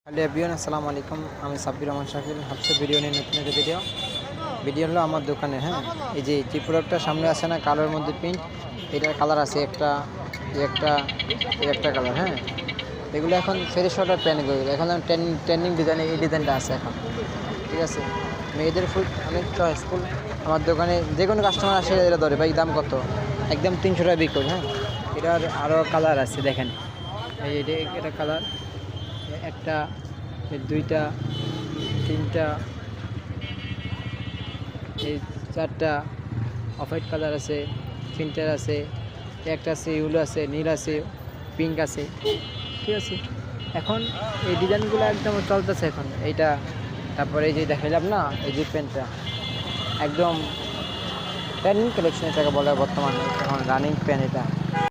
Hello everyone, আসসালামু আলাইকুম। আমি সাব্বির রহমান শাকিল ভাবছি ভিডিও নিয়ে নতুন একটা ভিডিও হলো আমার দোকানে। হ্যাঁ, এই যে প্রোডাক্টটা সামনে আছে না, কালোর মধ্যে প্রিন্ট, এটার কালার আছে একটা, একটা একটা কালার। হ্যাঁ, এগুলো এখন ফ্রেশ অর্ডার প্যান্টগুলো, এখন ট্রেন্ডিং ডিজাইন, এই ডিজাইনটা আছে এখন। ঠিক আছে, মেয়েদের ফুল অনেক চয়েসফুল। আমার দোকানে যে কোনো কাস্টমার আসে এটা ধরে, ভাই দাম কত, একদম 300 টাকা বিক্রি। হ্যাঁ, এটার আরও কালার আছে, দেখেন এই এটা কালার একটা, দুইটা, তিনটা, এই চারটা অফ হোয়াইট কালার আছে, ফিল্টার আছে, একটা আছে ইউলো আছে, নীল আছে, পিঙ্ক আছে। ঠিক আছে, এখন এই ডিজাইনগুলো একদম চলতেছে এখন এইটা। তারপরে এই যে দেখাইলাম না, এই যে প্যান্টটা একদম ট্রেন্ডিং কালেকশন, এটাকে বলে বর্তমানে এখন রানিং প্যান্ট এটা।